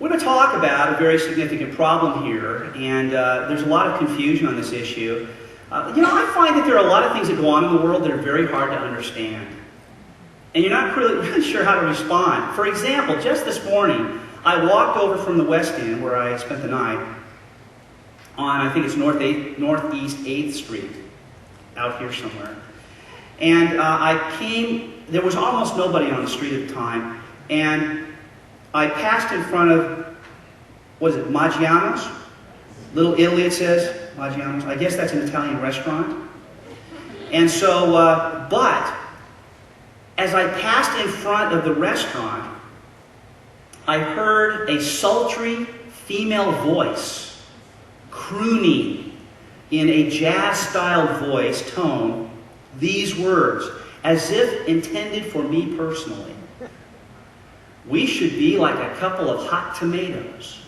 We're going to talk about a very significant problem here, and there's a lot of confusion on this issue. I find that there are a lot of things that go on in the world that are very hard to understand. And you're not really sure how to respond. For example, just this morning, I walked over from the West End, where I spent the night, on, I think it's Northeast 8th Street, out here somewhere. And there was almost nobody on the street at the time, and I passed in front of, what is it, Maggiano's? Little Italy, it says, Maggiano's. I guess that's an Italian restaurant. And so, but, as I passed in front of the restaurant, I heard a sultry female voice crooning in a jazz-style voice tone these words, as if intended for me personally. We should be like a couple of hot tomatoes.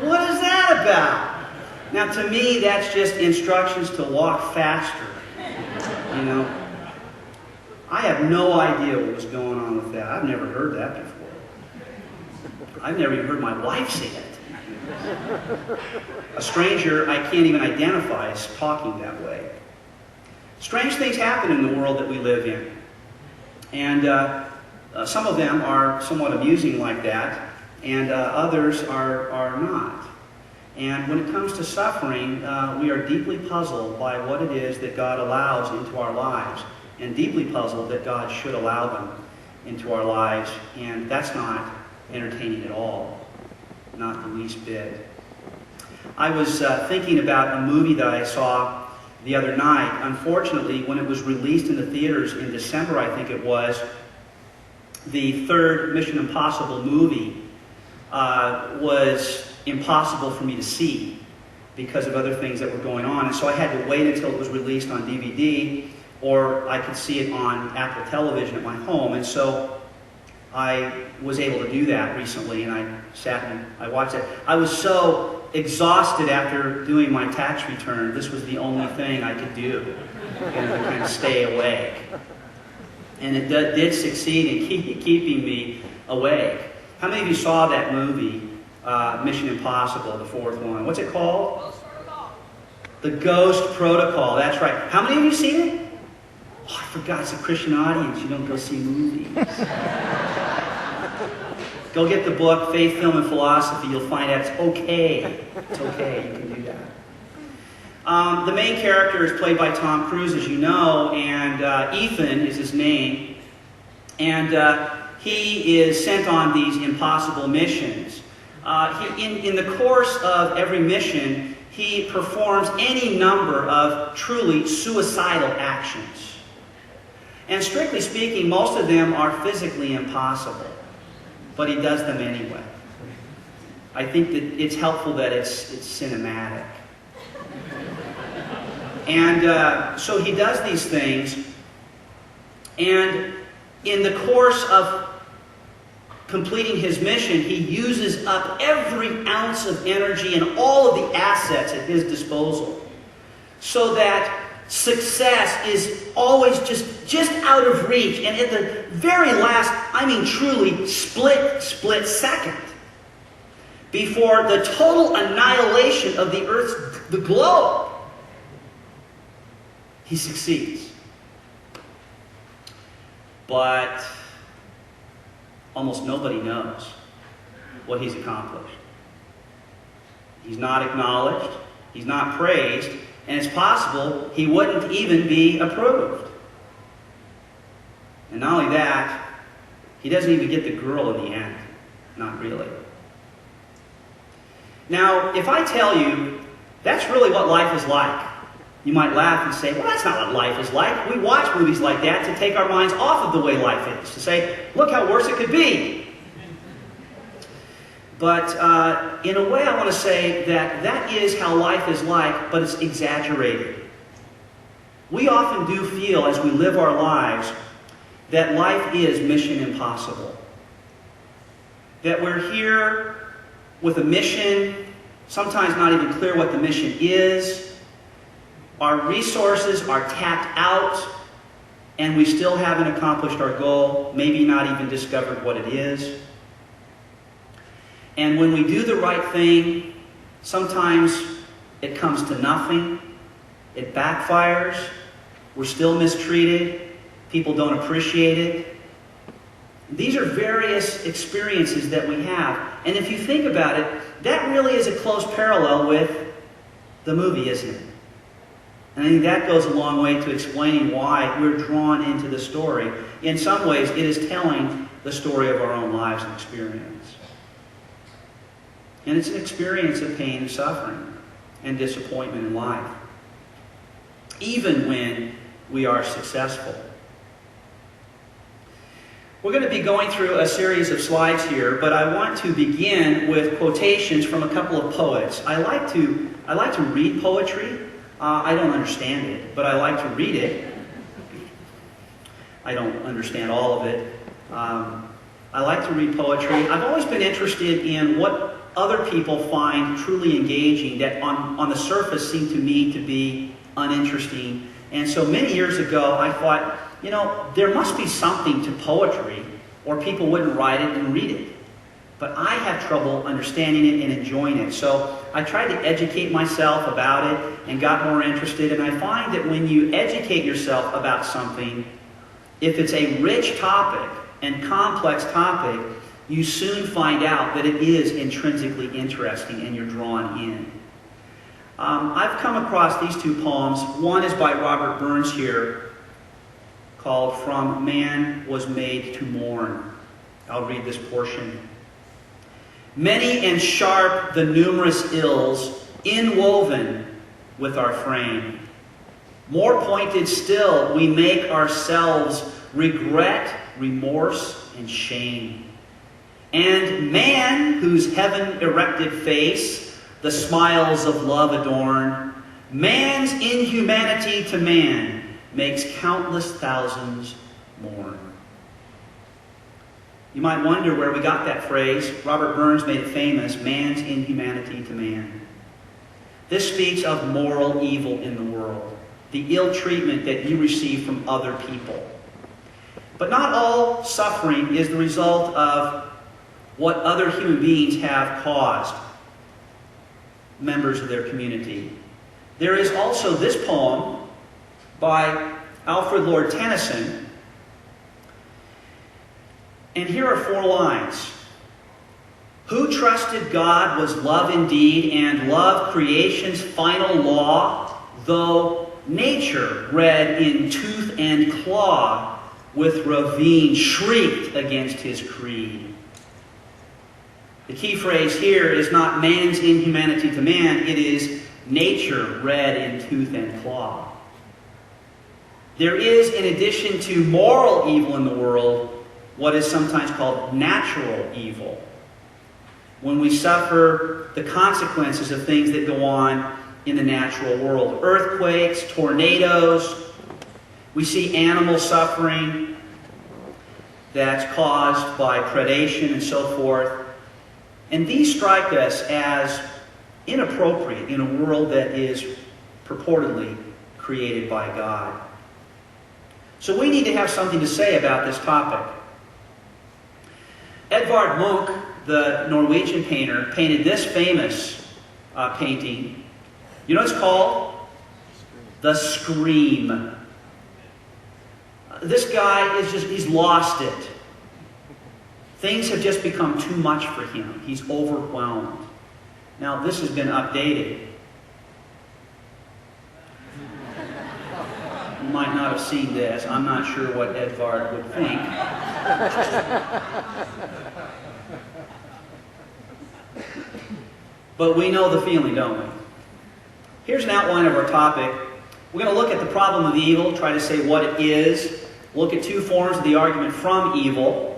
What is that about? Now, to me, that's just instructions to walk faster. You know, I have no idea what was going on with that. I've never heard that before. I've never even heard my wife say it. A stranger I can't even identify as talking that way. Strange things happen in the world that we live in. And some of them are somewhat amusing like that, and others are not. And when it comes to suffering, we are deeply puzzled by what it is that God allows into our lives, and deeply puzzled that God should allow them into our lives. And that's not entertaining at all. Not the least bit. I was thinking about a movie that I saw the other night. Unfortunately, when it was released in the theaters in December, I think it was, the third Mission Impossible movie was impossible for me to see because of other things that were going on. And so I had to wait until it was released on DVD, or I could see it on Apple Television at my home. And so I was able to do that recently, and I sat and I watched it. I was so exhausted after doing my tax return. This was the only thing I could do to kind of stay awake. And it did succeed in keeping me awake. How many of you saw that movie, Mission Impossible, the fourth one? What's it called? Ghost Protocol. The Ghost Protocol, that's right. How many of you seen it? Oh, I forgot, it's a Christian audience. You don't go see movies. Go get the book, Faith, Film, and Philosophy. You'll find out it's okay. It's okay. You can do that. The main character is played by Tom Cruise, as you know, and Ethan is his name. And he is sent on these impossible missions. In the course of every mission, he performs any number of truly suicidal actions. And strictly speaking, most of them are physically impossible. But he does them anyway. I think that it's helpful that it's cinematic. And so he does these things, and in the course of completing his mission, he uses up every ounce of energy and all of the assets at his disposal, so that success is always just out of reach, and at the very last, I mean truly split second, before the total annihilation of the globe, he succeeds. But almost nobody knows what he's accomplished. He's not acknowledged, he's not praised, and it's possible he wouldn't even be approved. And not only that, he doesn't even get the girl in the end. Not really. Now, if I tell you that's really what life is like, you might laugh and say, well, that's not what life is like. We watch movies like that to take our minds off of the way life is, to say, look how worse it could be. But in a way, I want to say that that is how life is like, but it's exaggerated. We often do feel, as we live our lives, that life is mission impossible. That we're here with a mission, sometimes not even clear what the mission is, Our resources are tapped out, and we still haven't accomplished our goal, maybe not even discovered what it is. And when we do the right thing, sometimes it comes to nothing. It backfires. We're still mistreated. People don't appreciate it. These are various experiences that we have. And if you think about it, that really is a close parallel with the movie, isn't it? And I think that goes a long way to explaining why we're drawn into the story. In some ways, it is telling the story of our own lives and experience. And it's an experience of pain and suffering and disappointment in life, even when we are successful. We're going to be going through a series of slides here, but I want to begin with quotations from a couple of poets. I like to read poetry. I don't understand it, but I like to read it. I don't understand all of it. I like to read poetry. I've always been interested in what other people find truly engaging that on the surface seem to me to be uninteresting. And so many years ago, I thought, you know, there must be something to poetry, or people wouldn't write it and read it. But I have trouble understanding it and enjoying it. So I tried to educate myself about it and got more interested. And I find that when you educate yourself about something, if it's a rich topic and complex topic, you soon find out that it is intrinsically interesting and you're drawn in. I've come across these two poems. One is by Robert Burns here, called From Man Was Made to Mourn. I'll read this portion. Many and sharp the numerous ills inwoven with our frame. More pointed still, we make ourselves regret, remorse, and shame. And man, whose heaven-erected face the smiles of love adorn, man's inhumanity to man makes countless thousands mourn. You might wonder where we got that phrase. Robert Burns made it famous, man's inhumanity to man. This speaks of moral evil in the world, the ill treatment that you receive from other people. But not all suffering is the result of what other human beings have caused members of their community. There is also this poem by Alfred Lord Tennyson. And here are 4 lines. Who trusted God was love indeed, and love creation's final law, though nature bred in tooth and claw, with ravine shrieked against his creed. The key phrase here is not man's inhumanity to man, it is nature bred in tooth and claw. There is, in addition to moral evil in the world, what is sometimes called natural evil. When we suffer the consequences of things that go on in the natural world. Earthquakes, tornadoes, we see animal suffering that's caused by predation and so forth. And these strike us as inappropriate in a world that is purportedly created by God. So we need to have something to say about this topic. Edvard Munch, the Norwegian painter, painted this famous painting. You know what it's called? The Scream. This guy he's lost it. Things have just become too much for him. He's overwhelmed. Now, this has been updated. You might not have seen this. I'm not sure what Edvard would think. But we know the feeling, don't we? Here's an outline of our topic. We're going to look at the problem of evil, try to say what it is, look at 2 forms of the argument from evil,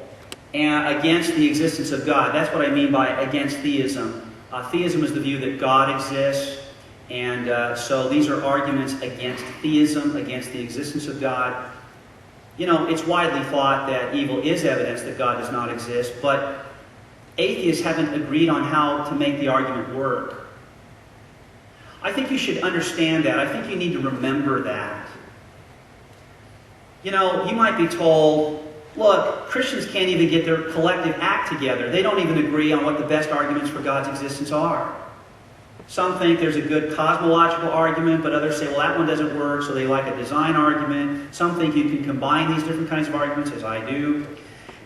and against the existence of God. That's what I mean by against theism. Theism is the view that God exists, and so these are arguments against theism, against the existence of God. You know, it's widely thought that evil is evidence that God does not exist, but atheists haven't agreed on how to make the argument work. I think you should understand that. I think you need to remember that. You know, you might be told, look, Christians can't even get their collective act together. They don't even agree on what the best arguments for God's existence are. Some think there's a good cosmological argument, but others say, well, that one doesn't work, so they like a design argument. Some think you can combine these different kinds of arguments, as I do.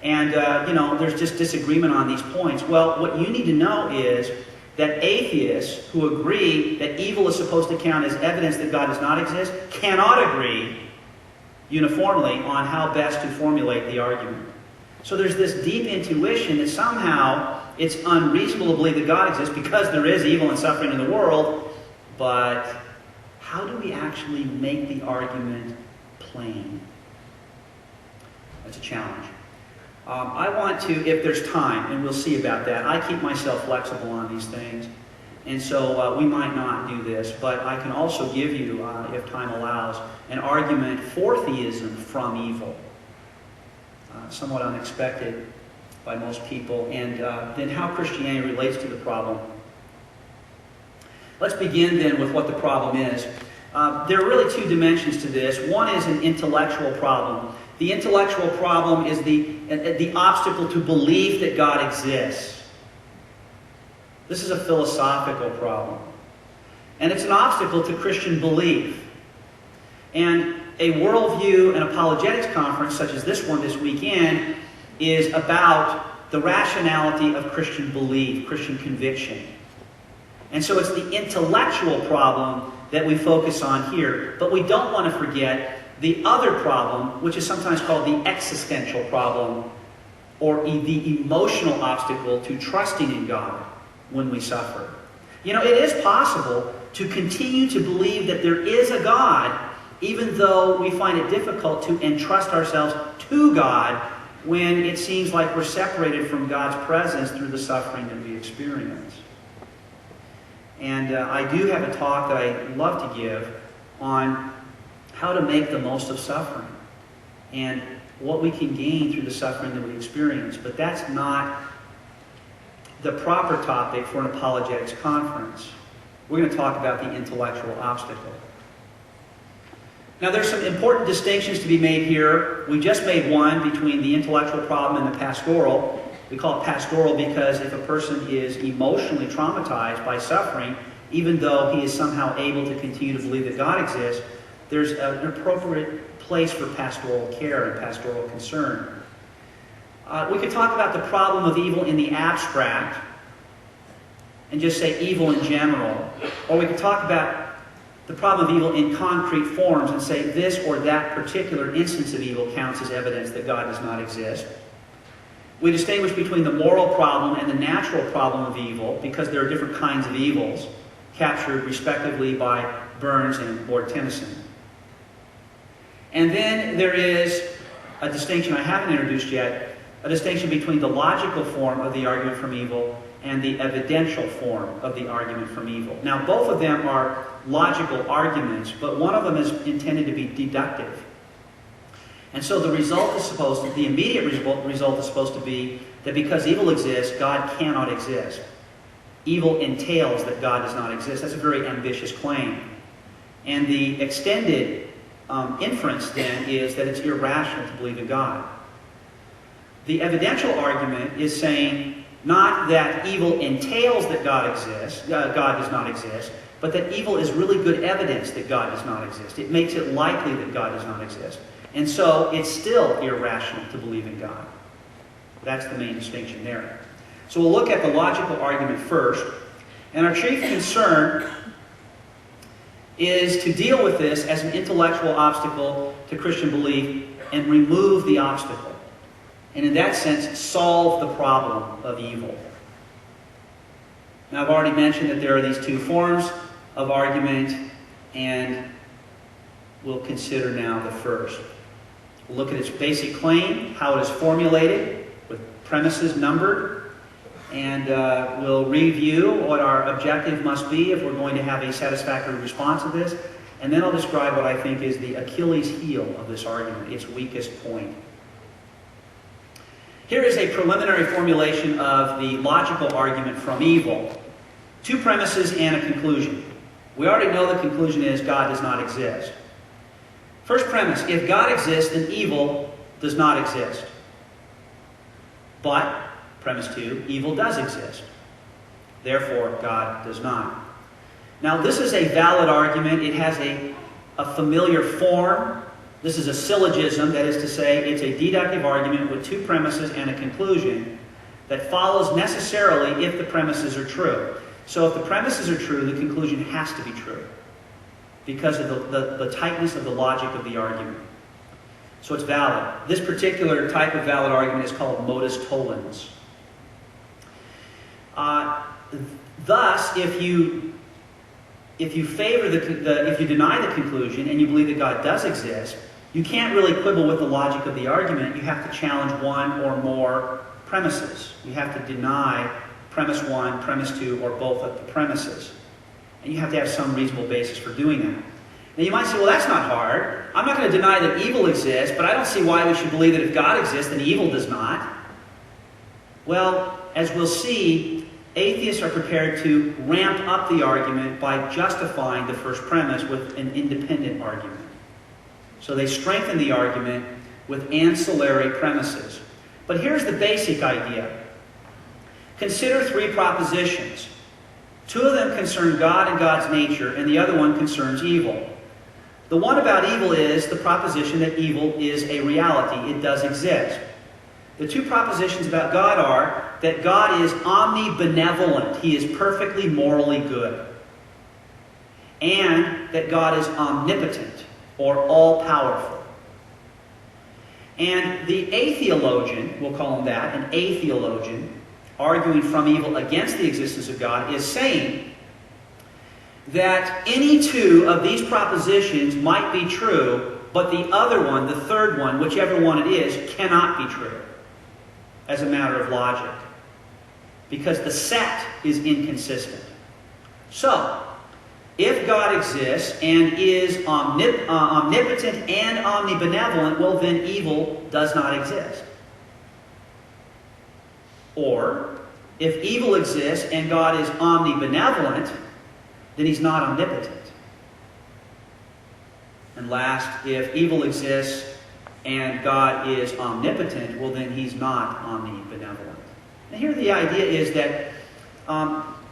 And, you know, there's just disagreement on these points. Well, what you need to know is that atheists who agree that evil is supposed to count as evidence that God does not exist cannot agree uniformly on how best to formulate the argument. So there's this deep intuition that somehow it's unreasonable to believe that God exists because there is evil and suffering in the world, but how do we actually make the argument plain? That's a challenge. I want to, if there's time, and we'll see about that, I keep myself flexible on these things, and so we might not do this, but I can also give you, if time allows, an argument for theism from evil. Somewhat unexpected by most people, and then how Christianity relates to the problem. Let's begin then with what the problem is. There are really two dimensions to this. One is an intellectual problem. The intellectual problem is the obstacle to belief that God exists. This is a philosophical problem. And it's an obstacle to Christian belief. And a Worldview and Apologetics conference, such as this one this weekend, is about the rationality of Christian belief, Christian conviction. And so it's the intellectual problem that we focus on here. But we don't want to forget the other problem, which is sometimes called the existential problem, or the emotional obstacle to trusting in God when we suffer. You know, it is possible to continue to believe that there is a God, even though we find it difficult to entrust ourselves to God when it seems like we're separated from God's presence through the suffering that we experience. And I do have a talk that I love to give on how to make the most of suffering and what we can gain through the suffering that we experience. But that's not the proper topic for an apologetics conference. We're going to talk about the intellectual obstacle. Now, there's some important distinctions to be made here. We just made one between the intellectual problem and the pastoral. We call it pastoral because if a person is emotionally traumatized by suffering, even though he is somehow able to continue to believe that God exists, there's an appropriate place for pastoral care and pastoral concern. We could talk about the problem of evil in the abstract and just say evil in general. Or we could talk about the problem of evil in concrete forms and say this or that particular instance of evil counts as evidence that God does not exist. We distinguish between the moral problem and the natural problem of evil because there are different kinds of evils captured respectively by Burns and Lord Tennyson. And then there is a distinction I haven't introduced yet, a distinction between the logical form of the argument from evil and the evidential form of the argument from evil. Now, both of them are logical arguments, but one of them is intended to be deductive. And so the result is the immediate result is supposed to be that because evil exists, God cannot exist. Evil entails that God does not exist. That's a very ambitious claim. And the extended inference then is that it's irrational to believe in God. The evidential argument is saying not that evil entails that God does not exist, but that evil is really good evidence that God does not exist. It makes it likely that God does not exist. And so it's still irrational to believe in God. That's the main distinction there. So we'll look at the logical argument first. And our chief concern is to deal with this as an intellectual obstacle to Christian belief and remove the obstacle. And in that sense, solve the problem of evil. Now, I've already mentioned that there are these two forms of argument, and we'll consider now the first. We'll look at its basic claim, how it is formulated, with premises numbered, and we'll review what our objective must be if we're going to have a satisfactory response to this, and then I'll describe what I think is the Achilles heel of this argument, its weakest point. Here is a preliminary formulation of the logical argument from evil. Two premises and a conclusion. We already know the conclusion is God does not exist. First premise, if God exists, then evil does not exist. But, premise 2, evil does exist. Therefore, God does not. Now, this is a valid argument. It has a familiar form. This is a syllogism, that is to say, it's a deductive argument with two premises and a conclusion that follows necessarily if the premises are true. So if the premises are true, the conclusion has to be true because of the tightness of the logic of the argument. So it's valid. This particular type of valid argument is called modus tollens. Thus, if you favor if you deny the conclusion and you believe that God does exist, you can't really quibble with the logic of the argument. You have to challenge one or more premises. You have to deny premise 1, premise 2, or both of the premises. And you have to have some reasonable basis for doing that. Now you might say, well, that's not hard. I'm not going to deny that evil exists, but I don't see why we should believe that if God exists, then evil does not. Well, as we'll see, atheists are prepared to ramp up the argument by justifying the first premise with an independent argument. So they strengthen the argument with ancillary premises. But here's the basic idea. Consider three propositions. Two of them concern God and God's nature, and the other one concerns evil. The one about evil is the proposition that evil is a reality. It does exist. The two propositions about God are that God is omnibenevolent. He is perfectly morally good. And that God is omnipotent, or all-powerful. And the atheologian, we'll call him that, an atheologian, arguing from evil against the existence of God, is saying that any two of these propositions might be true, but the other one, the third one, whichever one it is, cannot be true as a matter of logic, because the set is inconsistent. So, if God exists and is omnipotent and omnibenevolent, well then evil does not exist. Or, if evil exists and God is omnibenevolent, then he's not omnipotent. And last, if evil exists and God is omnipotent, well then he's not omnibenevolent. And here the idea is that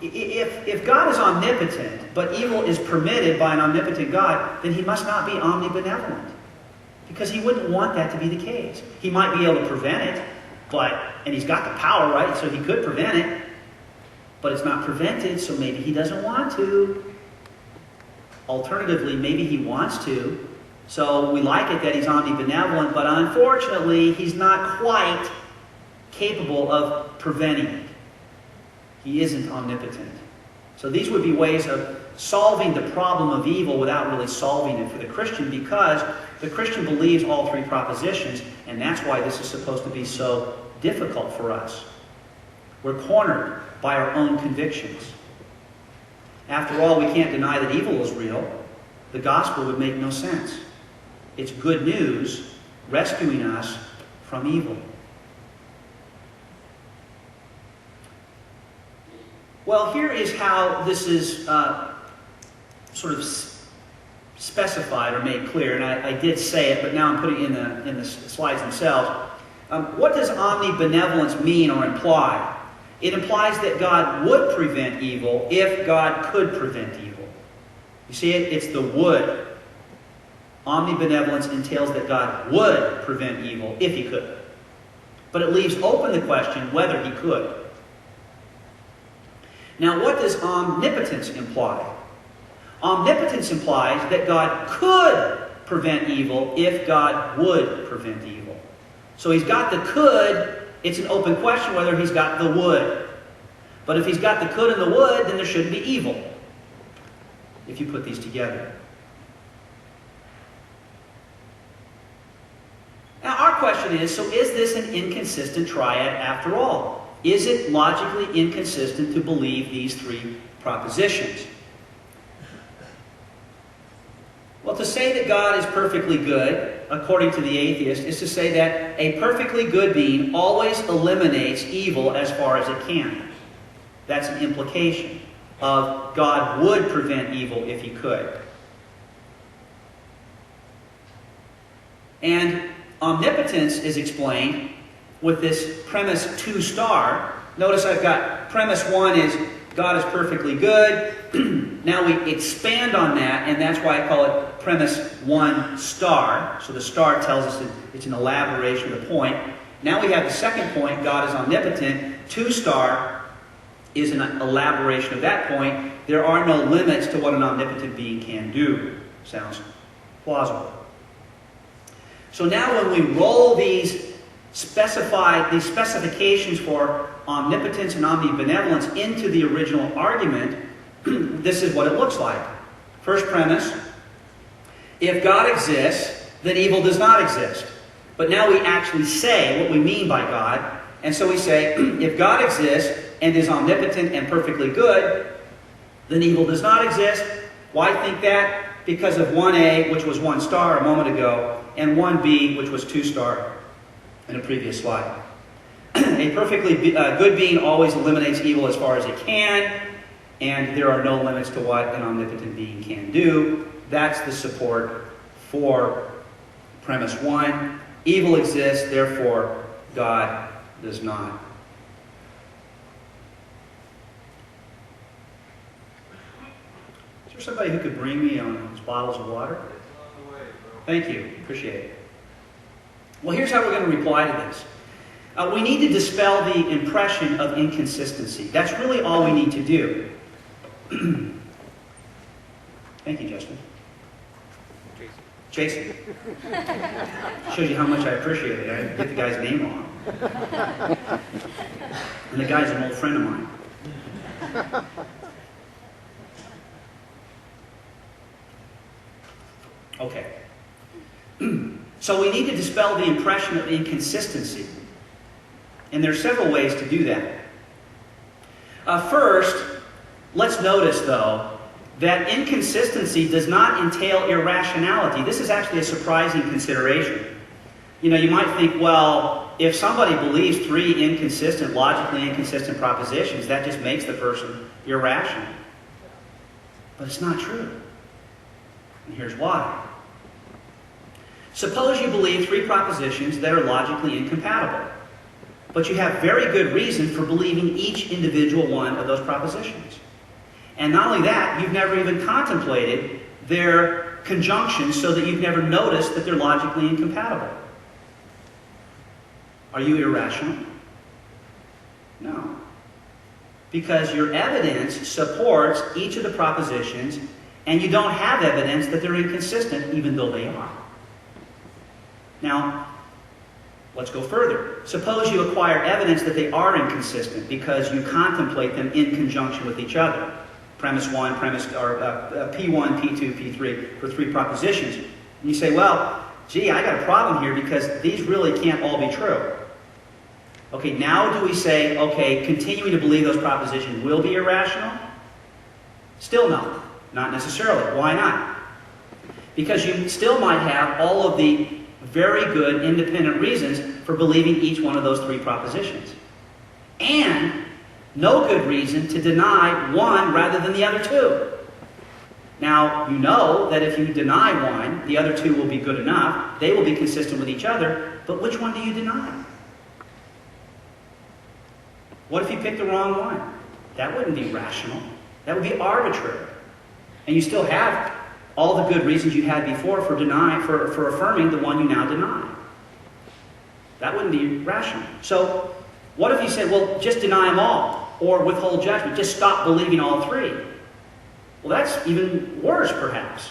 if God is omnipotent, but evil is permitted by an omnipotent God, then he must not be omnibenevolent. Because he wouldn't want that to be the case. He might be able to prevent it, and he's got the power, right? So he could prevent it, but it's not prevented, so maybe he doesn't want to. Alternatively, maybe he wants to. So we like it that he's omnibenevolent, but unfortunately, he's not quite capable of preventing it. He isn't omnipotent. So these would be ways of solving the problem of evil without really solving it for the Christian, because the Christian believes all three propositions, and that's why this is supposed to be so difficult for us. We're cornered by our own convictions. After all, we can't deny that evil is real. The gospel would make no sense. It's good news rescuing us from evil. Well, here is how this is sort of specified or made clear, and I did say it, but now I'm putting it in the slides themselves. What does omnibenevolence mean or imply? It implies that God would prevent evil if God could prevent evil. You see it? It's the would. Omnibenevolence entails that God would prevent evil if he could. But it leaves open the question whether he could. Now, what does omnipotence imply? Omnipotence implies that God could prevent evil if God would prevent evil. So he's got the could. It's an open question whether he's got the would. But if he's got the could and the would, then there shouldn't be evil, if you put these together. Now our question is, so is this an inconsistent triad after all? Is it logically inconsistent to believe these three propositions? Well, to say that God is perfectly good, according to the atheist, is to say that a perfectly good being always eliminates evil as far as it can. That's an implication. of God would prevent evil if he could. And omnipotence is explained with this premise 2 star. Notice I've got premise 1 is God is perfectly good. Now we expand on that, and that's why I call it premise 1 star. So the star tells us that it's an elaboration of the point. Now we have the second point, God is omnipotent. 2 star is an elaboration of that point. There are no limits to what an omnipotent being can do. Sounds plausible. So now when we roll these specifications for omnipotence and omnibenevolence into the original argument, this is what it looks like. First premise, if God exists, then evil does not exist. But now we actually say what we mean by God. And so we say, if God exists and is omnipotent and perfectly good, then evil does not exist. Why think that? Because of 1a, which was 1 star a moment ago, and 1b, which was 2 star in a previous slide. A perfectly good being always eliminates evil as far as it can, and there are no limits to what an omnipotent being can do. That's the support for premise 1. Evil exists, therefore God does not. Is there somebody who could bring me these bottles of water? Thank you. Appreciate it. Well, here's how we're going to reply to this. We need to dispel the impression of inconsistency. That's really all we need to do. Thank you, Justin. Jason. Shows you how much I appreciate it. I didn't get the guy's name wrong. And the guy's an old friend of mine. Okay. So we need to dispel the impression of inconsistency. And there are several ways to do that. First, let's notice, though, that inconsistency does not entail irrationality. This is actually a surprising consideration. You know, you might think, well, if somebody believes 3 logically inconsistent propositions, that just makes the person irrational. But it's not true. And here's why. Suppose you believe 3 propositions that are logically incompatible, but you have very good reason for believing each individual one of those propositions. And not only that, you've never even contemplated their conjunctions so that you've never noticed that they're logically incompatible. Are you irrational? No. Because your evidence supports each of the propositions, and you don't have evidence that they're inconsistent, even though they are. Now, let's go further. Suppose you acquire evidence that they are inconsistent because you contemplate them in conjunction with each other. Premise 1, P1, P2, P3 for 3 propositions. And you say, well, gee, I got a problem here because these really can't all be true. Okay, now do we say, okay, continuing to believe those propositions will be irrational? Still no. Not necessarily. Why not? Because you still might have all of the very good independent reasons for believing each one of those 3 propositions. And no good reason to deny one rather than the other 2. Now, you know that if you deny one, the other 2 will be good enough. They will be consistent with each other. But which one do you deny? What if you pick the wrong one? That wouldn't be rational. That would be arbitrary. And you still have all the good reasons you had before for affirming the one you now deny. That wouldn't be rational. So, what if you said, well, just deny them all, or withhold judgment, just stop believing all 3? Well, that's even worse, perhaps.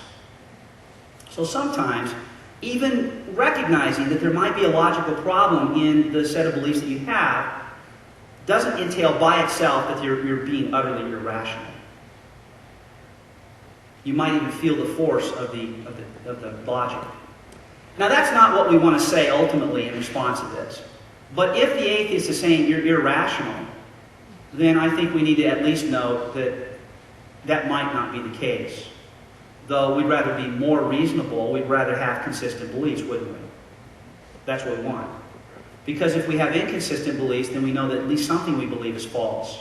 So sometimes, even recognizing that there might be a logical problem in the set of beliefs that you have, doesn't entail by itself that you're being utterly irrational. You might even feel the force of the logic. Now, that's not what we want to say ultimately in response to this. But if the atheist is saying you're irrational, then I think we need to at least note that that might not be the case. Though we'd rather be more reasonable, we'd rather have consistent beliefs, wouldn't we? That's what we want. Because if we have inconsistent beliefs, then we know that at least something we believe is false.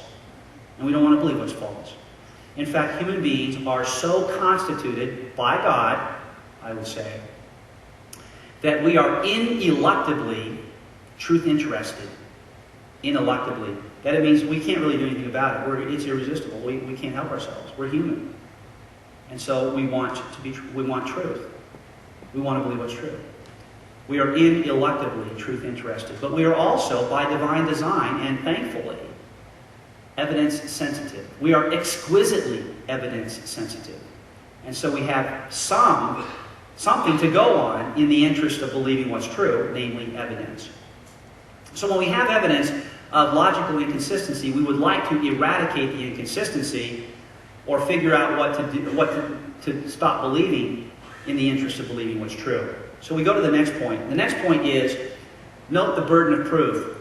And we don't want to believe what's false. In fact, human beings are so constituted by God, I would say, that we are ineluctably truth-interested. Ineluctably. That it means we can't really do anything about it. It's irresistible. We can't help ourselves. We're human. And so we want truth. We want to believe what's true. We are ineluctably truth-interested. But we are also, by divine design, and thankfully, evidence-sensitive. We are exquisitely evidence-sensitive. And so we have something to go on in the interest of believing what's true, namely evidence. So when we have evidence of logical inconsistency, we would like to eradicate the inconsistency or figure out what to stop believing in the interest of believing what's true. So we go to the next point. The next point is, note the burden of proof.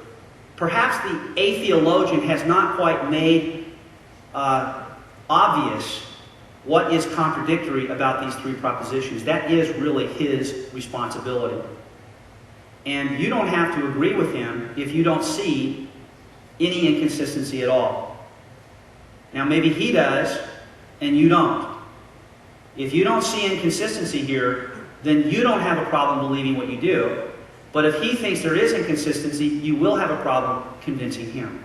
Perhaps the atheologian has not quite made obvious what is contradictory about these three propositions. That is really his responsibility. And you don't have to agree with him if you don't see any inconsistency at all. Now maybe he does, and you don't. If you don't see inconsistency here, then you don't have a problem believing what you do. But if he thinks there is inconsistency, you will have a problem convincing him.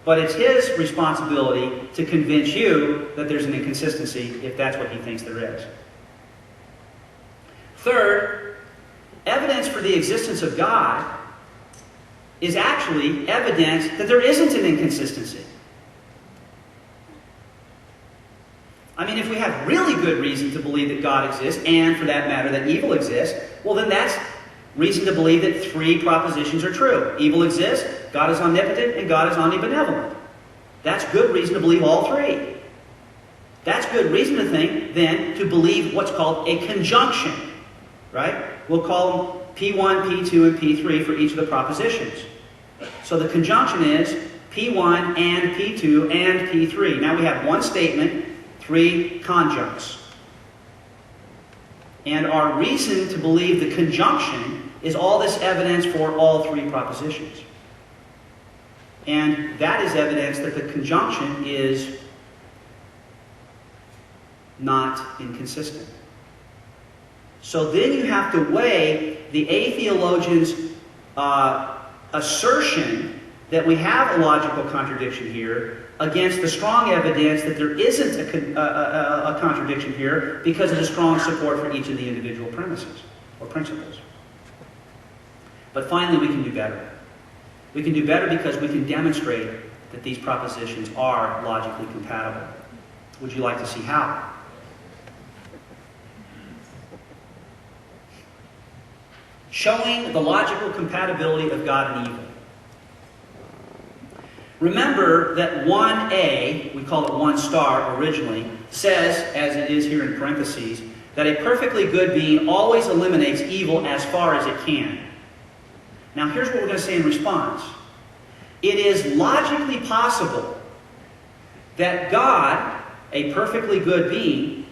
But it's his responsibility to convince you that there's an inconsistency if that's what he thinks there is. Third, evidence for the existence of God is actually evidence that there isn't an inconsistency. I mean, if we have really good reason to believe that God exists, and for that matter, that evil exists, well then that's reason to believe that three propositions are true. Evil exists, God is omnipotent, and God is omnibenevolent. That's good reason to believe all three. That's good reason to think, then, to believe what's called a conjunction. Right? We'll call them P1, P2, and P3 for each of the propositions. So the conjunction is P1 and P2 and P3. Now we have one statement, three conjuncts. And our reason to believe the conjunction is all this evidence for all three propositions. And that is evidence that the conjunction is not inconsistent. So then you have to weigh the atheologian's assertion that we have a logical contradiction here against the strong evidence that there isn't a contradiction here because of the strong support for each of the individual premises or principles. But finally, we can do better. We can do better because we can demonstrate that these propositions are logically compatible. Would you like to see how? Showing the logical compatibility of God and evil. Remember that 1a, we call it 1 star originally, says, as it is here in parentheses, that a perfectly good being always eliminates evil as far as it can. Now here's what we're going to say in response. It is logically possible that God, a perfectly good being,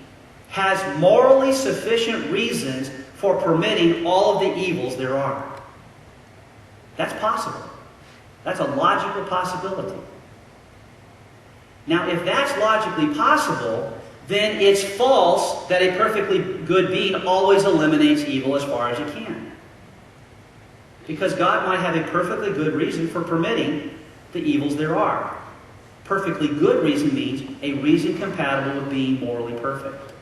has morally sufficient reasons for permitting all of the evils there are. That's possible. That's a logical possibility. Now, if that's logically possible, then it's false that a perfectly good being always eliminates evil as far as it can. Because God might have a perfectly good reason for permitting the evils there are. Perfectly good reason means a reason compatible with being morally perfect.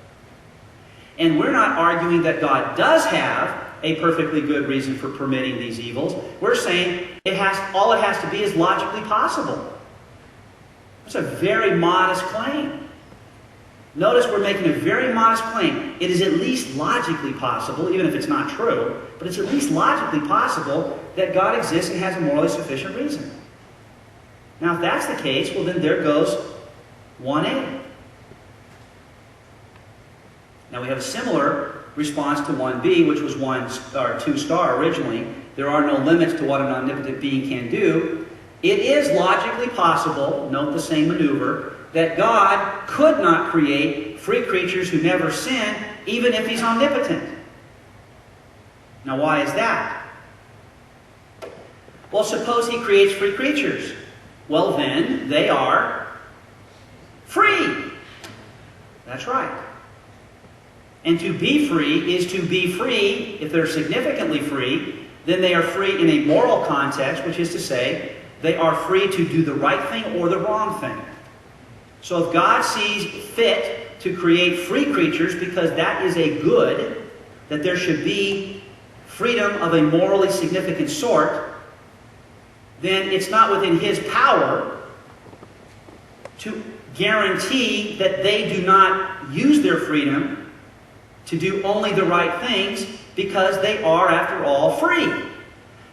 And we're not arguing that God does have a perfectly good reason for permitting these evils. We're saying all it has to be is logically possible. That's a very modest claim. Notice we're making a very modest claim. It is at least logically possible, even if it's not true, but it's at least logically possible that God exists and has a morally sufficient reason. Now, if that's the case, well then there goes 1a. Now we have a similar response to 1b, which was 2 star originally. There are no limits to what an omnipotent being can do. It is logically possible, note the same maneuver, that God could not create free creatures who never sin, even if He's omnipotent. Now why is that? Well, suppose He creates free creatures. Well then, they are free. That's right. And to be free is to be free. If they're significantly free, then they are free in a moral context, which is to say, they are free to do the right thing or the wrong thing. So if God sees fit to create free creatures because that is a good, that there should be freedom of a morally significant sort, then it's not within His power to guarantee that they do not use their freedom to do only the right things because they are, after all, free.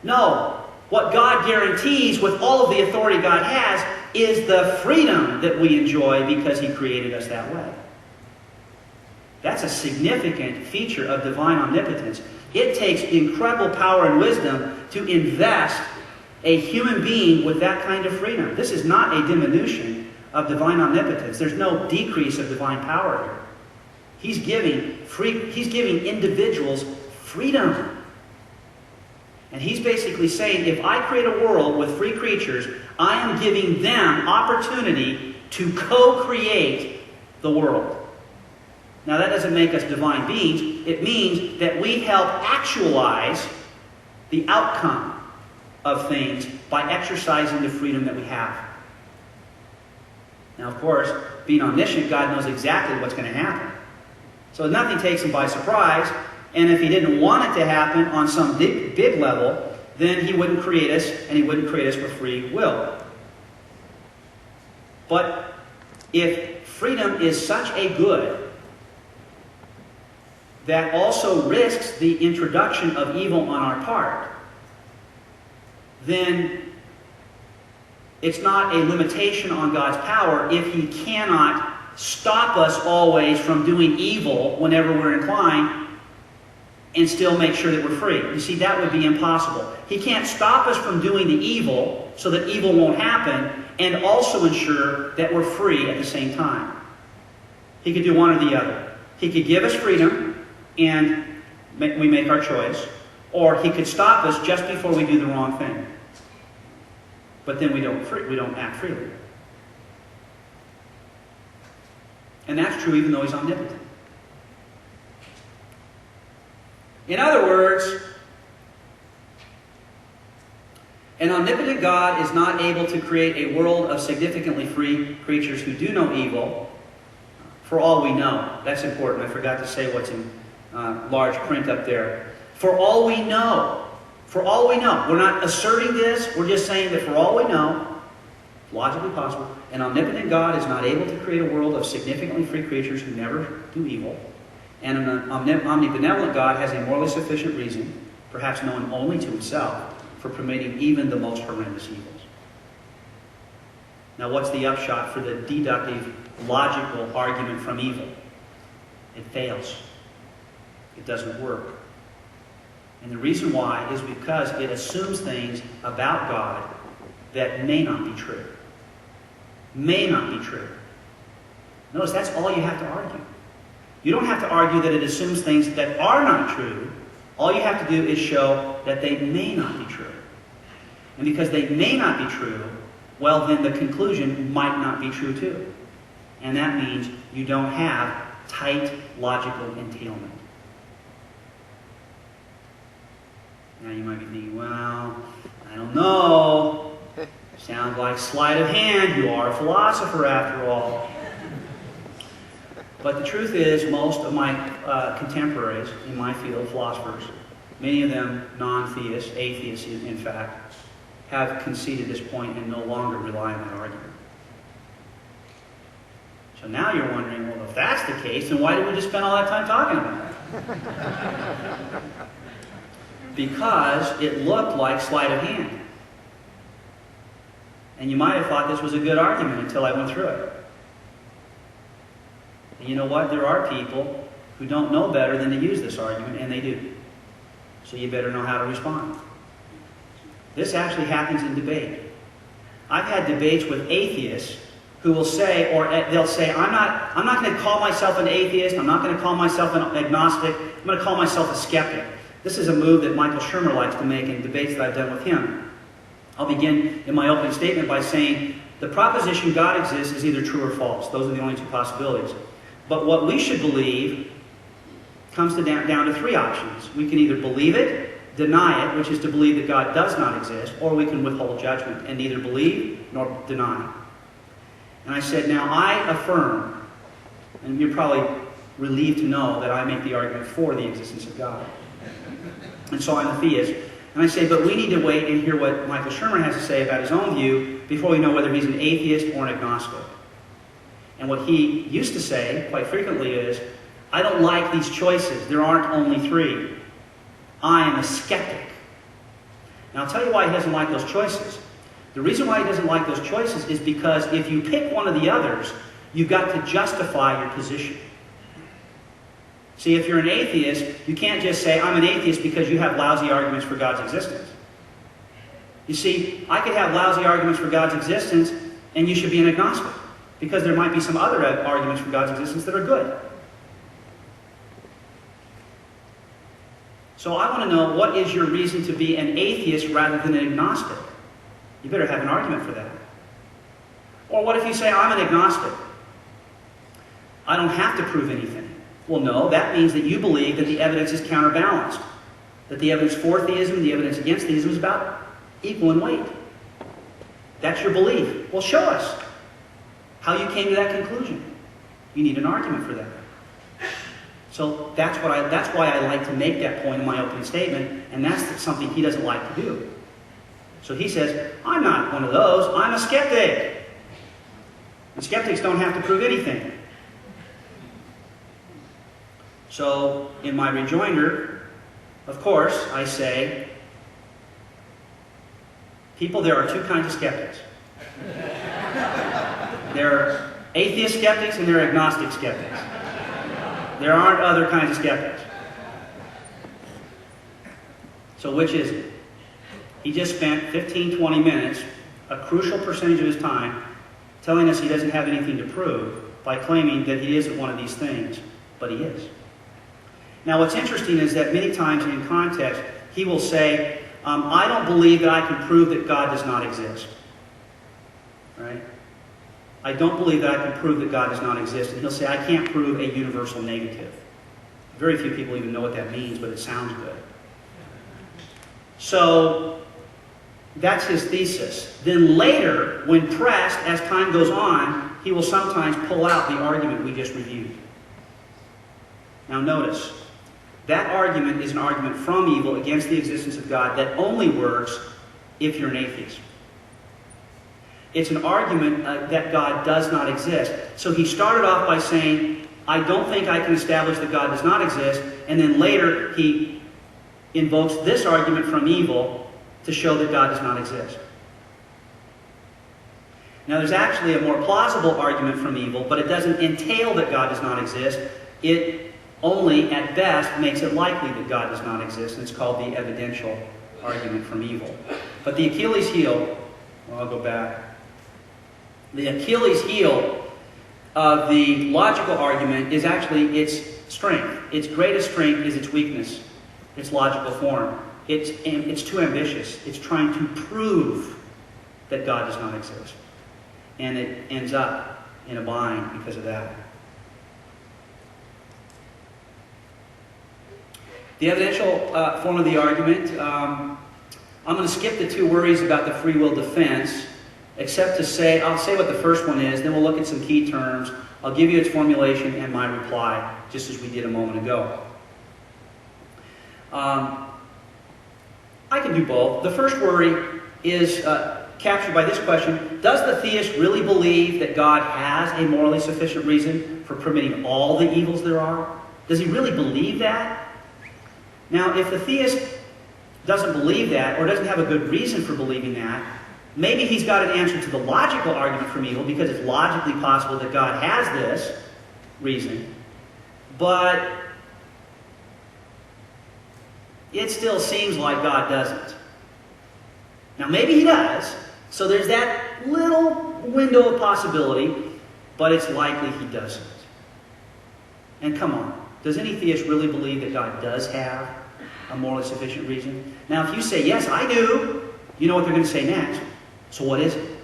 No. What God guarantees with all of the authority God has is the freedom that we enjoy because He created us that way. That's a significant feature of divine omnipotence. It takes incredible power and wisdom to invest a human being with that kind of freedom. This is not a diminution of divine omnipotence. There's no decrease of divine power here. He's giving individuals freedom. And He's basically saying, if I create a world with free creatures, I am giving them opportunity to co-create the world. Now that doesn't make us divine beings. It means that we help actualize the outcome of things by exercising the freedom that we have. Now, of course, being omniscient, God knows exactly what's going to happen. So nothing takes Him by surprise. And if He didn't want it to happen on some big level, then He wouldn't create us, and He wouldn't create us with free will. But if freedom is such a good that also risks the introduction of evil on our part, then it's not a limitation on God's power if He cannot stop us always from doing evil whenever we're inclined and still make sure that we're free. You see, that would be impossible. He can't stop us from doing the evil so that evil won't happen and also ensure that we're free at the same time. He could do one or the other. He could give us freedom and we make our choice, or He could stop us just before we do the wrong thing. But then we don't act freely. And that's true even though He's omnipotent. In other words, an omnipotent God is not able to create a world of significantly free creatures who do no evil, for all we know. That's important. I forgot to say what's in large print up there. For all we know. For all we know. We're not asserting this. We're just saying that for all we know, logically possible, an omnipotent God is not able to create a world of significantly free creatures who never do evil. And an omnibenevolent God has a morally sufficient reason, perhaps known only to Himself, for permitting even the most horrendous evils. Now, what's the upshot for the deductive, logical argument from evil? It fails. It doesn't work. And the reason why is because it assumes things about God that may not be true. May not be true. Notice that's all you have to argue. You don't have to argue that it assumes things that are not true. All you have to do is show that they may not be true. And because they may not be true, well, then the conclusion might not be true too. And that means you don't have tight logical entailment. Now you might be thinking, well, I don't know. Sounds like sleight of hand. You are a philosopher after all. But the truth is, most of my contemporaries in my field, philosophers, many of them non-theists, atheists in fact, have conceded this point and no longer rely on that argument. So now you're wondering, well, if that's the case, then why did we just spend all that time talking about it? Because it looked like sleight of hand. And you might have thought this was a good argument until I went through it. And you know what? There are people who don't know better than to use this argument, and they do. So you better know how to respond. This actually happens in debate. I've had debates with atheists who will say, or they'll say, I'm not going to call myself an atheist, I'm not going to call myself an agnostic, I'm going to call myself a skeptic. This is a move that Michael Shermer likes to make in debates that I've done with him. I'll begin in my opening statement by saying, the proposition God exists is either true or false. Those are the only two possibilities. But what we should believe comes down to three options. We can either believe it, deny it, which is to believe that God does not exist, or we can withhold judgment and neither believe nor deny. And I said, now I affirm, and you're probably relieved to know that I make the argument for the existence of God. And so I'm a theist. And I say, but we need to wait and hear what Michael Shermer has to say about his own view before we know whether he's an atheist or an agnostic. And what he used to say quite frequently is, I don't like these choices. There aren't only three. I am a skeptic. Now I'll tell you why he doesn't like those choices. The reason why he doesn't like those choices is because if you pick one of the others, you've got to justify your position. See, if you're an atheist, you can't just say, I'm an atheist because you have lousy arguments for God's existence. You see, I could have lousy arguments for God's existence, and you should be an agnostic, because there might be some other arguments for God's existence that are good. So I want to know, what is your reason to be an atheist rather than an agnostic? You better have an argument for that. Or what if you say, I'm an agnostic? I don't have to prove anything. Well, no, that means that you believe that the evidence is counterbalanced. That the evidence for theism and the evidence against theism is about equal in weight. That's your belief. Well, show us how you came to that conclusion. You need an argument for that. So that's why I like to make that point in my opening statement, and that's something he doesn't like to do. So he says, I'm not one of those, I'm a skeptic. And skeptics don't have to prove anything. So in my rejoinder, of course, I say, people, there are two kinds of skeptics. There are atheist skeptics and there are agnostic skeptics. There aren't other kinds of skeptics. So which is it? He just spent 15, 20 minutes, a crucial percentage of his time, telling us he doesn't have anything to prove by claiming that he isn't one of these things, but he is. Now what's interesting is that many times in context, he will say, I don't believe that I can prove that God does not exist. Right? I don't believe that I can prove that God does not exist. And he'll say, I can't prove a universal negative. Very few people even know what that means, but it sounds good. So that's his thesis. Then later, when pressed, as time goes on, he will sometimes pull out the argument we just reviewed. Now notice, that argument is an argument from evil against the existence of God that only works if you're an atheist. It's an argument that God does not exist. So he started off by saying, I don't think I can establish that God does not exist, and then later he invokes this argument from evil to show that God does not exist. Now there's actually a more plausible argument from evil, but it doesn't entail that God does not exist. It only, at best, makes it likely that God does not exist, and it's called the evidential argument from evil. But the Achilles heel, well, I'll go back. The Achilles heel of the logical argument is actually its strength. Its greatest strength is its weakness, its logical form. It's too ambitious. It's trying to prove that God does not exist. And it ends up in a bind because of that. The evidential form of the argument, I'm going to skip the two worries about the free will defense, except to say, I'll say what the first one is, then we'll look at some key terms. I'll give you its formulation and my reply, just as we did a moment ago. I can do both. The first worry is captured by this question. Does the theist really believe that God has a morally sufficient reason for permitting all the evils there are? Does he really believe that? Now, if the theist doesn't believe that, or doesn't have a good reason for believing that, maybe he's got an answer to the logical argument from evil, because it's logically possible that God has this reason, but it still seems like God doesn't. Now, maybe he does, so there's that little window of possibility, but it's likely he doesn't. And come on, does any theist really believe that God does have a morally sufficient reason? Now, if you say, yes, I do, you know what they're going to say next. So what is it?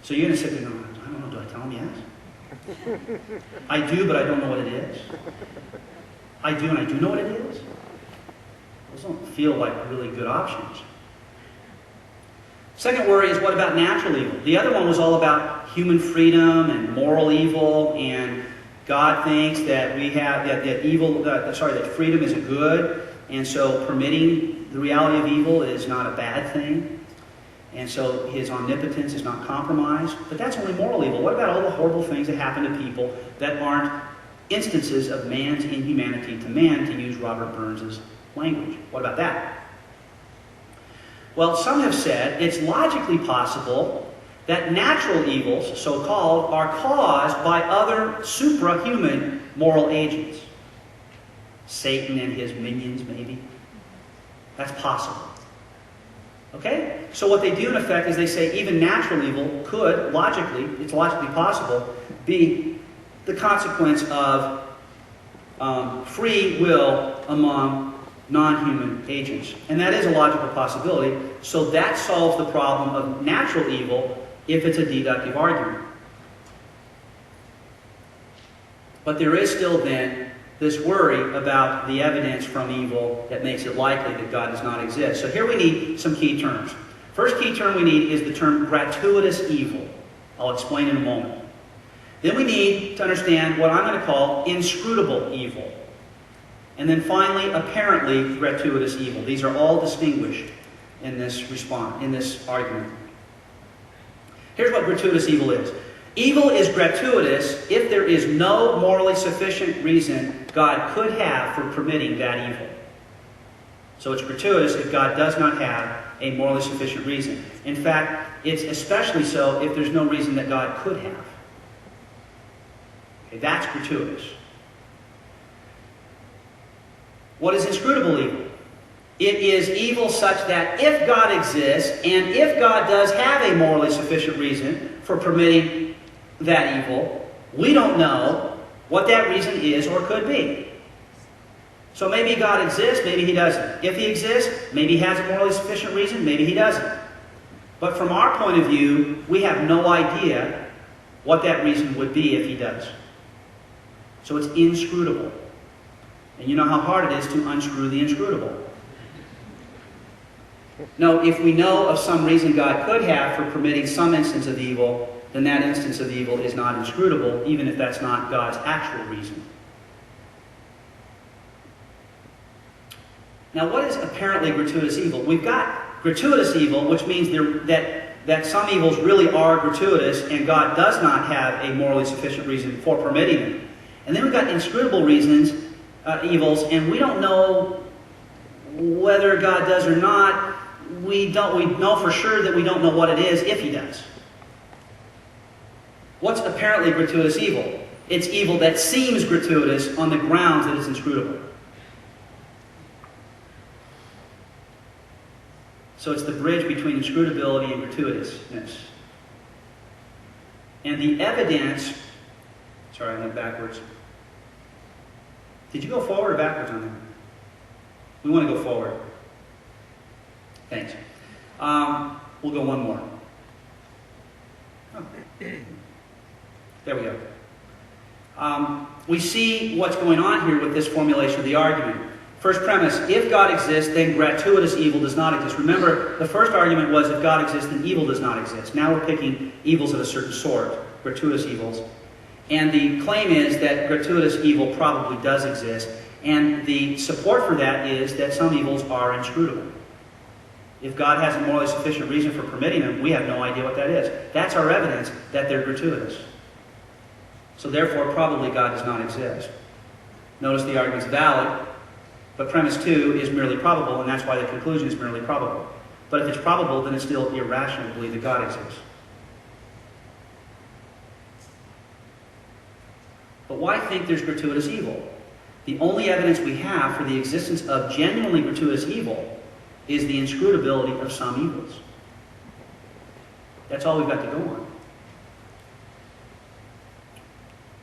So you're going to sit there and go, I don't know, do I tell them yes? I do, but I don't know what it is. I do, and I do know what it is. Those don't feel like really good options. Second worry is, what about natural evil? The other one was all about human freedom and moral evil, and God thinks that we have that freedom is a good, and so permitting the reality of evil is not a bad thing. And so his omnipotence is not compromised. But that's only moral evil. What about all the horrible things that happen to people that aren't instances of man's inhumanity to man, to use Robert Burns' language? What about that? Well, some have said it's logically possible that natural evils, so-called, are caused by other suprahuman moral agents. Satan and his minions, maybe. That's possible. Okay? So what they do, in effect, is they say even natural evil could, logically, it's logically possible, be the consequence of free will among non-human agents. And that is a logical possibility. So that solves the problem of natural evil if it's a deductive argument. But there is still then this worry about the evidence from evil that makes it likely that God does not exist. So here we need some key terms. First key term we need is the term gratuitous evil. I'll explain in a moment. Then we need to understand what I'm going to call inscrutable evil. And then finally, apparently gratuitous evil. These are all distinguished in this response, in this argument. Here's what gratuitous evil is. Evil is gratuitous if there is no morally sufficient reason God could have for permitting that evil. So it's gratuitous if God does not have a morally sufficient reason. In fact, it's especially so if there's no reason that God could have. Okay, that's gratuitous. What is inscrutable evil? It is evil such that if God exists, and if God does have a morally sufficient reason for permitting that evil, we don't know what that reason is or could be. So maybe God exists, maybe he doesn't. If he exists, maybe he has a morally sufficient reason, maybe he doesn't. But from our point of view, we have no idea what that reason would be if he does. So it's inscrutable. And you know how hard it is to unscrew the inscrutable. No, if we know of some reason God could have for permitting some instance of evil, then that instance of evil is not inscrutable, even if that's not God's actual reason. Now, what is apparently gratuitous evil? We've got gratuitous evil, which means that some evils really are gratuitous, and God does not have a morally sufficient reason for permitting them. And then we've got inscrutable reasons, evils, and we don't know whether God does or not. We know for sure that we don't know what it is if he does. What's apparently gratuitous evil? It's evil that seems gratuitous on the grounds that it's inscrutable. So it's the bridge between inscrutability and gratuitousness. And the evidence... Sorry, I went backwards. Did you go forward or backwards on that? We want to go forward. Thanks. We'll go one more. Oh. There we go. We see what's going on here with this formulation of the argument. First premise, if God exists, then gratuitous evil does not exist. Remember, the first argument was if God exists, then evil does not exist. Now we're picking evils of a certain sort, gratuitous evils. And the claim is that gratuitous evil probably does exist. And the support for that is that some evils are inscrutable. If God has a morally sufficient reason for permitting them, we have no idea what that is. That's our evidence that they're gratuitous. So therefore, probably God does not exist. Notice the argument's valid, but premise 2 is merely probable, and that's why the conclusion is merely probable. But if it's probable, then it's still irrational to believe that God exists. But why think there's gratuitous evil? The only evidence we have for the existence of genuinely gratuitous evil is the inscrutability of some evils. That's all we've got to go on.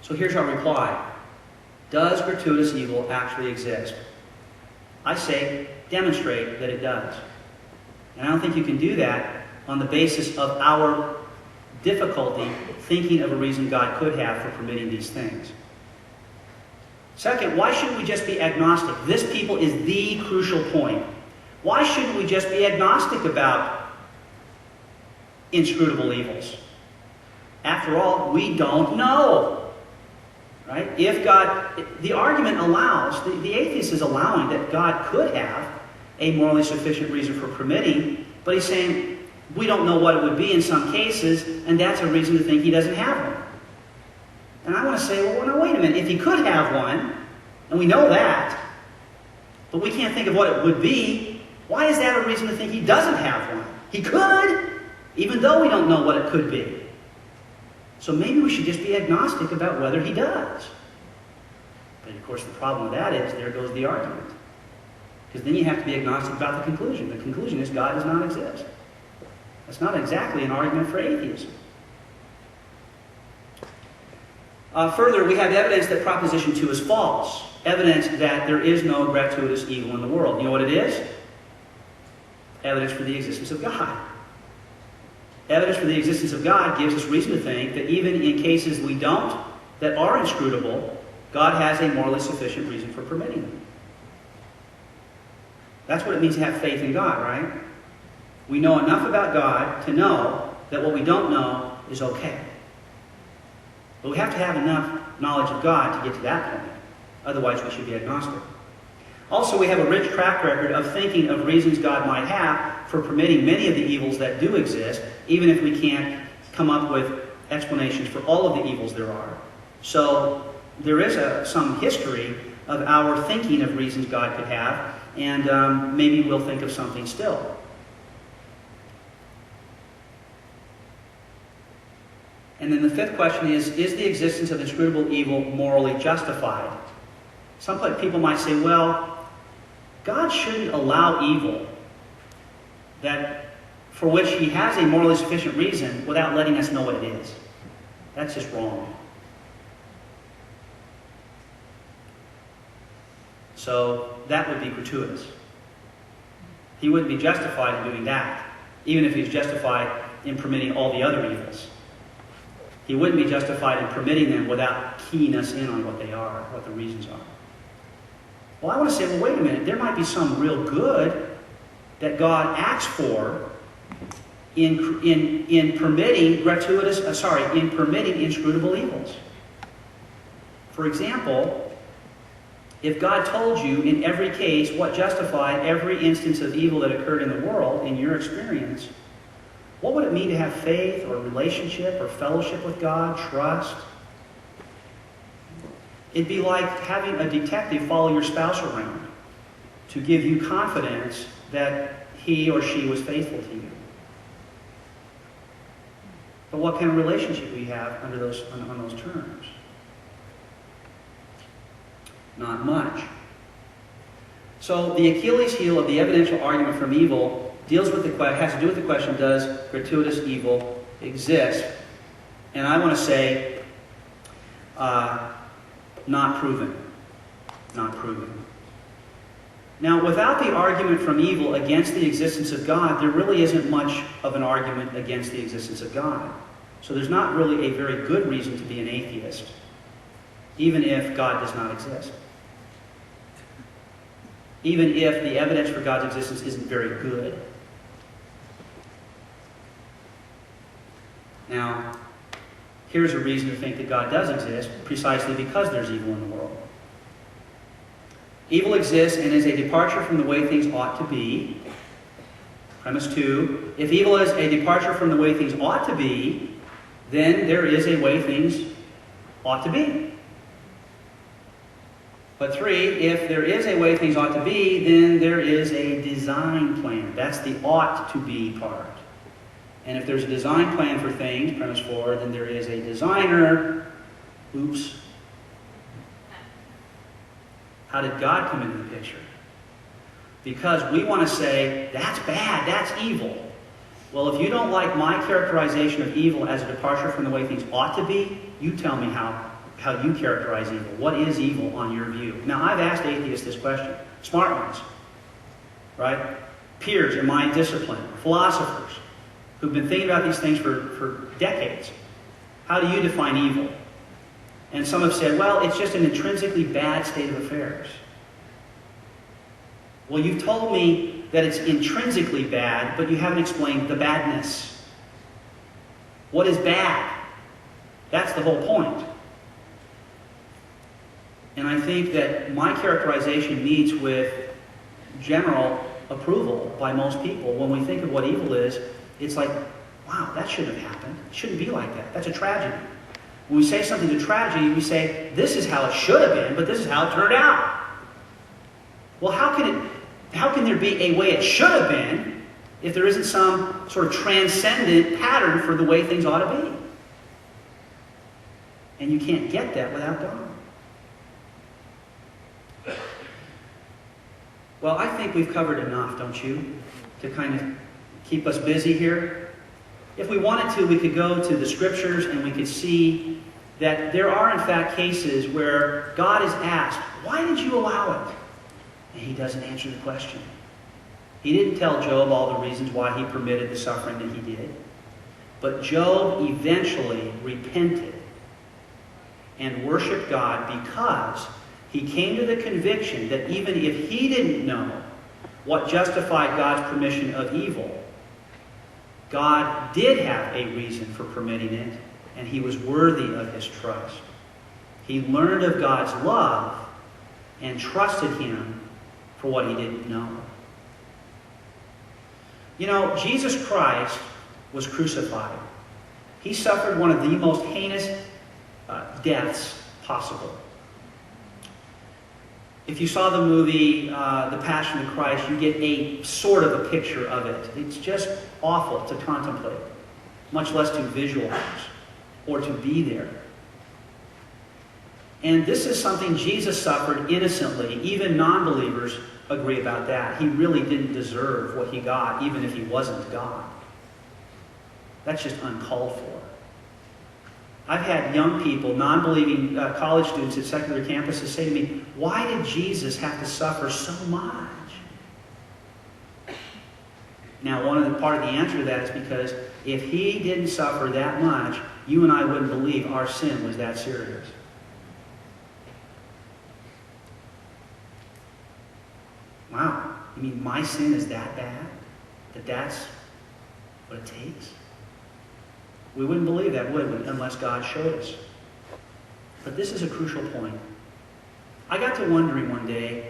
So here's our reply. Does gratuitous evil actually exist? I say, demonstrate that it does. And I don't think you can do that on the basis of our difficulty thinking of a reason God could have for permitting these things. Second, why shouldn't we just be agnostic? This, people, is the crucial point. Why shouldn't we just be agnostic about inscrutable evils? After all, we don't know. Right? If God, the argument allows, the atheist is allowing that God could have a morally sufficient reason for permitting, but he's saying we don't know what it would be in some cases, and that's a reason to think he doesn't have one. And I want to say, well, now wait a minute. If he could have one, and we know that, but we can't think of what it would be, why is that a reason to think he doesn't have one? He could, even though we don't know what it could be. So maybe we should just be agnostic about whether he does. But of course the problem with that is, there goes the argument. Because then you have to be agnostic about the conclusion. The conclusion is God does not exist. That's not exactly an argument for atheism. Further, we have evidence that Proposition 2 is false. Evidence that there is no gratuitous evil in the world. You know what it is? Evidence for the existence of God. Evidence for the existence of God gives us reason to think that even in cases we don't, that are inscrutable, God has a morally sufficient reason for permitting them. That's what it means to have faith in God, right? We know enough about God to know that what we don't know is okay. But we have to have enough knowledge of God to get to that point. Otherwise, we should be agnostic. Also, we have a rich track record of thinking of reasons God might have for permitting many of the evils that do exist, even if we can't come up with explanations for all of the evils there are. So, there is some history of our thinking of reasons God could have, and maybe we'll think of something still. And then the fifth question is the existence of inscrutable evil morally justified? Some people might say, well, God shouldn't allow evil for which he has a morally sufficient reason without letting us know what it is. That's just wrong. So that would be gratuitous. He wouldn't be justified in doing that, even if he's justified in permitting all the other evils. He wouldn't be justified in permitting them without keying us in on what they are, what the reasons are. Well, I want to say, well, wait a minute. There might be some real good that God acts for in permitting in permitting inscrutable evils. For example, if God told you in every case what justified every instance of evil that occurred in the world, in your experience, what would it mean to have faith or relationship or fellowship with God, trust? It'd be like having a detective follow your spouse around to give you confidence that he or she was faithful to you. But what kind of relationship do you have on those terms? Not much. So the Achilles heel of the evidential argument from evil has to do with the question, does gratuitous evil exist? And I want to say, not proven. Not proven. Now, without the argument from evil against the existence of God, there really isn't much of an argument against the existence of God. So there's not really a very good reason to be an atheist, even if God does not exist. Even if the evidence for God's existence isn't very good. Now, here's a reason to think that God does exist, precisely because there's evil in the world. Evil exists and is a departure from the way things ought to be. Premise 2, if evil is a departure from the way things ought to be, then there is a way things ought to be. But 3, if there is a way things ought to be, then there is a design plan. That's the ought to be part. And if there's a design plan for things, premise 4, then there is a designer. Oops. How did God come into the picture? Because we want to say, that's bad, that's evil. Well, if you don't like my characterization of evil as a departure from the way things ought to be, you tell me how you characterize evil. What is evil on your view? Now, I've asked atheists this question. Smart ones. Right? Peers in my discipline. Philosophers. who've been thinking about these things for decades. How do you define evil? And some have said, well, it's just an intrinsically bad state of affairs. Well, you've told me that it's intrinsically bad, but you haven't explained the badness. What is bad? That's the whole point. And I think that my characterization meets with general approval by most people. When we think of what evil is, it's like, wow, that shouldn't have happened. It shouldn't be like that. That's a tragedy. When we say something's a tragedy, we say, this is how it should have been, but this is how it turned out. Well, how can there be a way it should have been if there isn't some sort of transcendent pattern for the way things ought to be? And you can't get that without God. Well, I think we've covered enough, don't you, to kind of keep us busy here? If we wanted to, we could go to the Scriptures and we could see that there are, in fact, cases where God is asked, why did you allow it? And he doesn't answer the question. He didn't tell Job all the reasons why he permitted the suffering that he did. But Job eventually repented and worshiped God because he came to the conviction that even if he didn't know what justified God's permission of evil, God did have a reason for permitting it, and he was worthy of his trust. He learned of God's love and trusted him for what he didn't know. You know, Jesus Christ was crucified. He suffered one of the most heinous deaths possible. If you saw the movie The Passion of Christ, you get a sort of a picture of it. It's just awful to contemplate, much less to visualize or to be there. And this is something Jesus suffered innocently. Even non-believers agree about that. He really didn't deserve what he got, even if he wasn't God. That's just uncalled for. I've had young people, non-believing college students at secular campuses say to me, why did Jesus have to suffer so much? Now, part of the answer to that is because if he didn't suffer that much, you and I wouldn't believe our sin was that serious. Wow, you mean my sin is that bad? That's what it takes? We wouldn't believe that, would we, unless God showed us. But this is a crucial point. I got to wondering one day,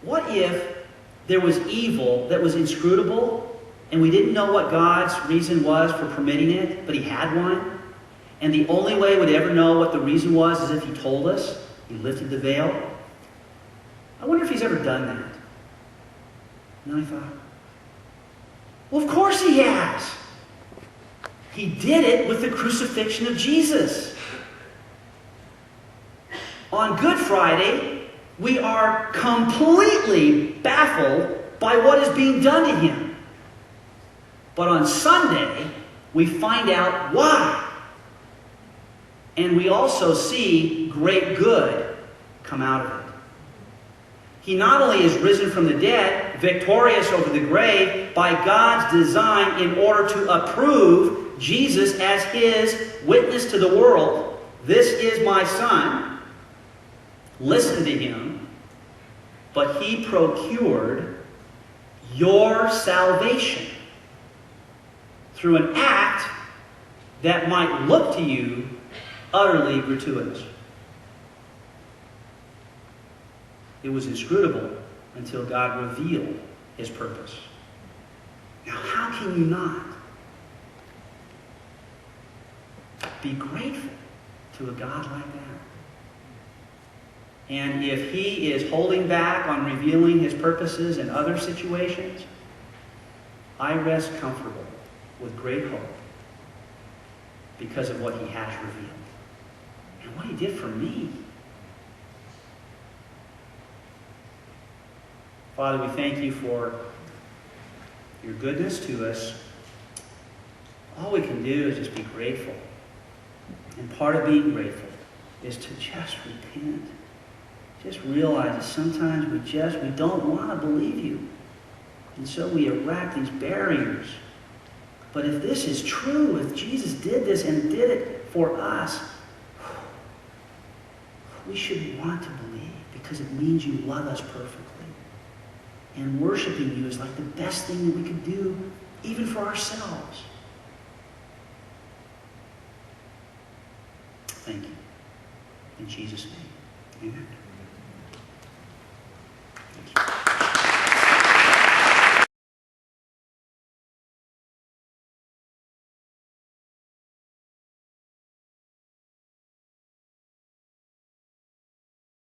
what if there was evil that was inscrutable and we didn't know what God's reason was for permitting it, but he had one, and the only way we'd ever know what the reason was is if he told us, he lifted the veil? I wonder if he's ever done that. And I thought, well, of course he has. He did it with the crucifixion of Jesus. On Good Friday, we are completely baffled by what is being done to him. But on Sunday, we find out why. And we also see great good come out of it. He not only is risen from the dead, victorious over the grave, by God's design in order to approve Jesus as his witness to the world. This is my son. Listen to him. But he procured your salvation through an act that might look to you utterly gratuitous. It was inscrutable until God revealed his purpose. Now, how can you not be grateful to a God like that? And if he is holding back on revealing his purposes in other situations, I rest comfortable with great hope because of what he has revealed and what he did for me. Father, we thank you for your goodness to us. All we can do is just be grateful. And part of being grateful is to just repent. Just realize that sometimes we don't want to believe you. And so we erect these barriers. But if this is true, if Jesus did this and did it for us, we should want to believe, because it means you love us perfectly. And worshiping you is like the best thing that we could do, even for ourselves. Thank you. In Jesus' name, amen.